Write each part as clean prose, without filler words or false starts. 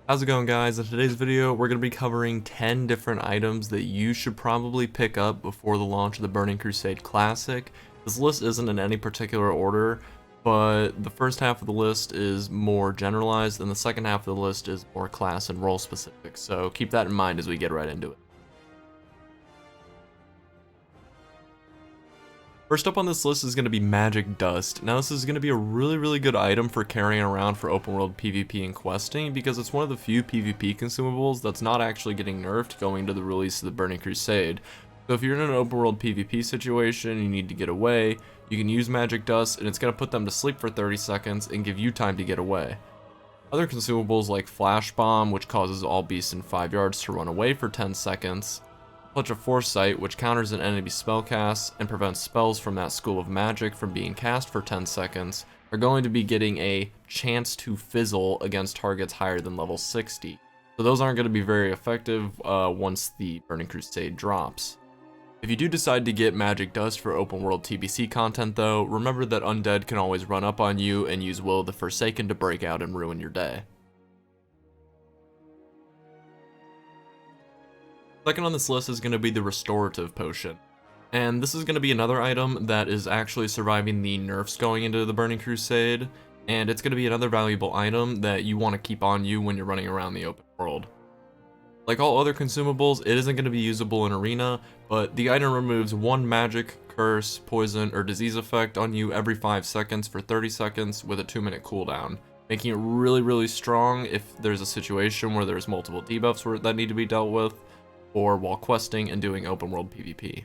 How's it going, guys? In today's video, we're going to be covering 10 different items that you should probably pick up before the launch of the Burning Crusade Classic. This list isn't in any particular order, but the first half of the list is more generalized, and the second half of the list is more class and role specific, so keep that in mind as we get right into it. First up on this list is going to be Magic Dust. Now this is going to be a really good item for carrying around for open world PvP and questing because it's one of the few PvP consumables that's not actually getting nerfed going to the release of the Burning Crusade. So if you're in an open world PvP situation, you need to get away, you can use Magic Dust and it's going to put them to sleep for 30 seconds and give you time to get away. Other consumables like Flash Bomb, which causes all beasts in 5 yards to run away for 10 seconds, Clutch of Foresight, which counters an enemy spellcast and prevents spells from that school of magic from being cast for 10 seconds, are going to be getting a chance to fizzle against targets higher than level 60. So those aren't going to be very effective once the Burning Crusade drops. If you do decide to get Magic Dust for open world TBC content though, remember that undead can always run up on you and use Will of the Forsaken to break out and ruin your day. Second on this list is going to be the Restorative Potion. And this is going to be another item that is actually surviving the nerfs going into the Burning Crusade, and it's going to be another valuable item that you want to keep on you when you're running around the open world. Like all other consumables, it isn't going to be usable in Arena, but the item removes one magic, curse, poison, or disease effect on you every 5 seconds for 30 seconds with a 2-minute cooldown, making it really strong if there's a situation where there's multiple debuffs that need to be dealt with, or while questing and doing open world PvP.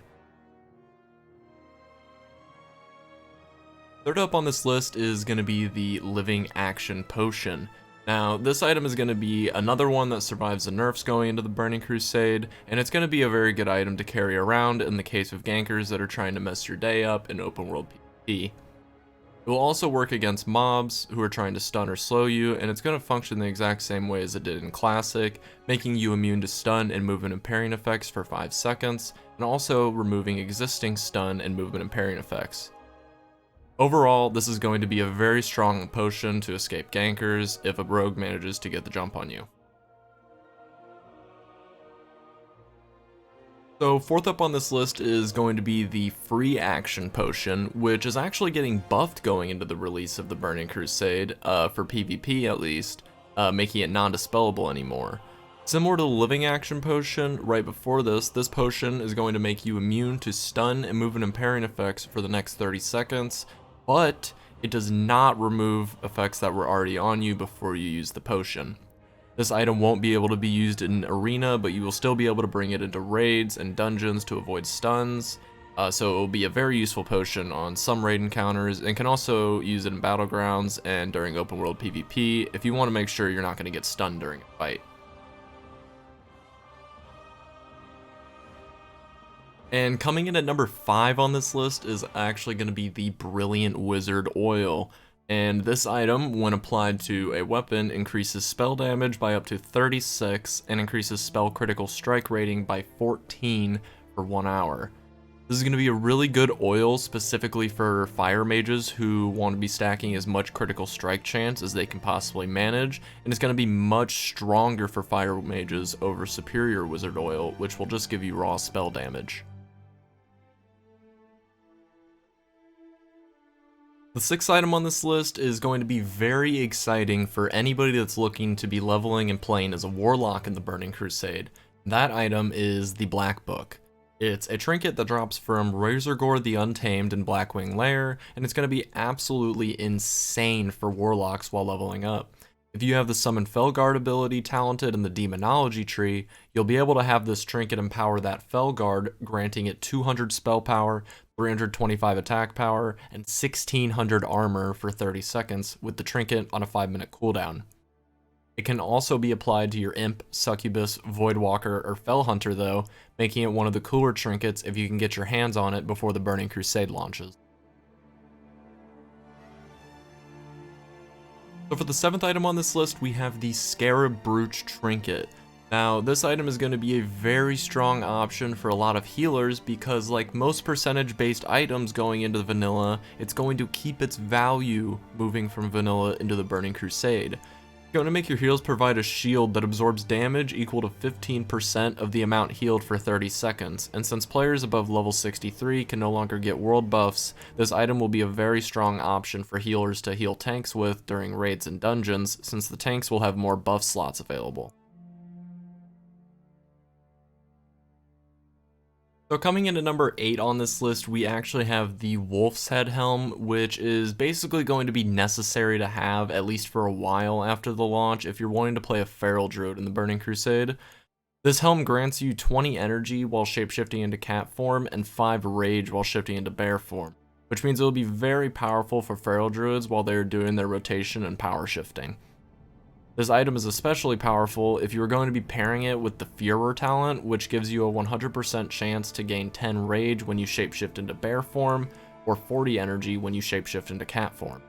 Third up on this list is going to be the Living Action Potion. Now this item is going to be another one that survives the nerfs going into the Burning Crusade, and it's going to be a very good item to carry around in the case of gankers that are trying to mess your day up in open world PvP. It will also work against mobs who are trying to stun or slow you, and it's going to function the exact same way as it did in Classic, making you immune to stun and movement and parrying effects for 5 seconds, and also removing existing stun and movement and parrying effects. Overall, this is going to be a very strong potion to escape gankers if a rogue manages to get the jump on you. So fourth up on this list is going to be the Free Action Potion, which is actually getting buffed going into the release of the Burning Crusade, for PvP at least, making it non-dispellable anymore. Similar to the Living Action Potion, right before this potion is going to make you immune to stun and movement and parrying effects for the next 30 seconds, but it does not remove effects that were already on you before you use the potion. This item won't be able to be used in Arena, but you will still be able to bring it into raids and dungeons to avoid stuns, so it will be a very useful potion on some raid encounters, and can also use it in battlegrounds and during open world PvP if you want to make sure you're not going to get stunned during a fight. And coming in at number 5 on this list is actually going to be the Brilliant Wizard Oil. And this item, when applied to a weapon, increases spell damage by up to 36 and increases spell critical strike rating by 14 for 1 hour. This is going to be a really good oil specifically for fire mages who want to be stacking as much critical strike chance as they can possibly manage, and it's going to be much stronger for fire mages over superior wizard oil, which will just give you raw spell damage. The 6th item on this list is going to be very exciting for anybody that's looking to be leveling and playing as a warlock in the Burning Crusade. That item is the Black Book. It's a trinket that drops from Razorgore the Untamed in Blackwing Lair, and it's going to be absolutely insane for warlocks while leveling up. If you have the Summon Felguard ability talented in the Demonology tree, you'll be able to have this trinket empower that Felguard, granting it 200 spell power, 325 attack power, and 1600 armor for 30 seconds with the trinket on a 5-minute cooldown. It can also be applied to your Imp, Succubus, Voidwalker, or Fellhunter though, making it one of the cooler trinkets if you can get your hands on it before the Burning Crusade launches. So for the 7th item on this list, we have the Scarab Brooch Trinket. Now, this item is going to be a very strong option for a lot of healers because, like most percentage-based items going into the vanilla, it's going to keep its value moving from vanilla into the Burning Crusade. Going to make your heals provide a shield that absorbs damage equal to 15% of the amount healed for 30 seconds, and since players above level 63 can no longer get world buffs, this item will be a very strong option for healers to heal tanks with during raids and dungeons, since the tanks will have more buff slots available. So coming into number 8 on this list, we actually have the Wolf's Head Helm, which is basically going to be necessary to have at least for a while after the launch if you're wanting to play a Feral Druid in the Burning Crusade. This helm grants you 20 energy while shapeshifting into cat form and 5 rage while shifting into bear form, which means it will be very powerful for Feral Druids while they're doing their rotation and power shifting. This item is especially powerful if you are going to be pairing it with the Furor talent, which gives you a 100% chance to gain 10 rage when you shapeshift into bear form, or 40 energy when you shapeshift into cat form.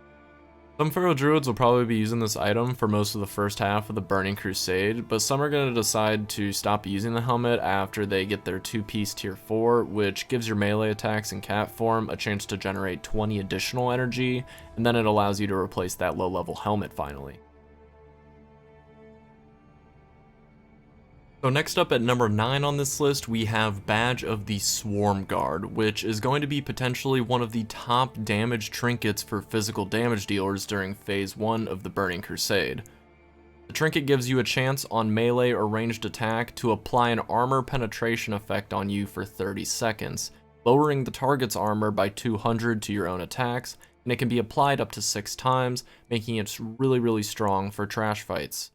Some Feral Druids will probably be using this item for most of the first half of the Burning Crusade, but some are going to decide to stop using the helmet after they get their 2-piece tier 4, which gives your melee attacks in cat form a chance to generate 20 additional energy, and then it allows you to replace that low level helmet finally. So next up at number 9 on this list, we have Badge of the Swarm Guard, which is going to be potentially one of the top damage trinkets for physical damage dealers during phase 1 of the Burning Crusade. The trinket gives you a chance on melee or ranged attack to apply an armor penetration effect on you for 30 seconds, lowering the target's armor by 200 to your own attacks, and it can be applied up to 6 times, making it really strong for trash fights.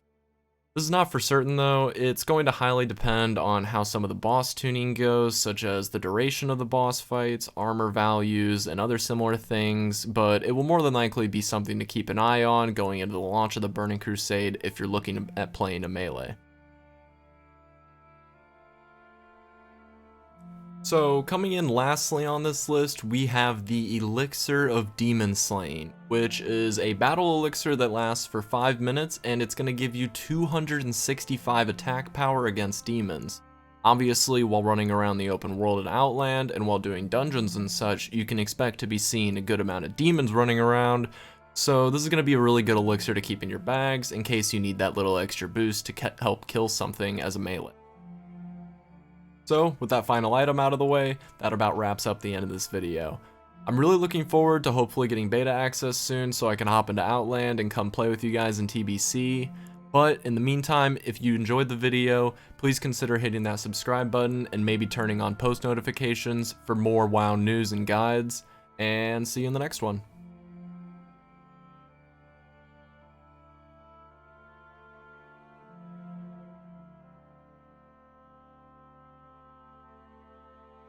This is not for certain though, it's going to highly depend on how some of the boss tuning goes, such as the duration of the boss fights, armor values, and other similar things, but it will more than likely be something to keep an eye on going into the launch of the Burning Crusade if you're looking at playing a melee. So coming in lastly on this list, we have the Elixir of Demon Slaying, which is a battle elixir that lasts for 5 minutes and it's going to give you 265 attack power against demons. Obviously, while running around the open world in Outland and while doing dungeons and such, you can expect to be seeing a good amount of demons running around, so this is going to be a really good elixir to keep in your bags in case you need that little extra boost to help kill something as a melee. So, with that final item out of the way, that about wraps up the end of this video. I'm really looking forward to hopefully getting beta access soon so I can hop into Outland and come play with you guys in TBC, but in the meantime, if you enjoyed the video, please consider hitting that subscribe button and maybe turning on post notifications for more WoW news and guides, and see you in the next one.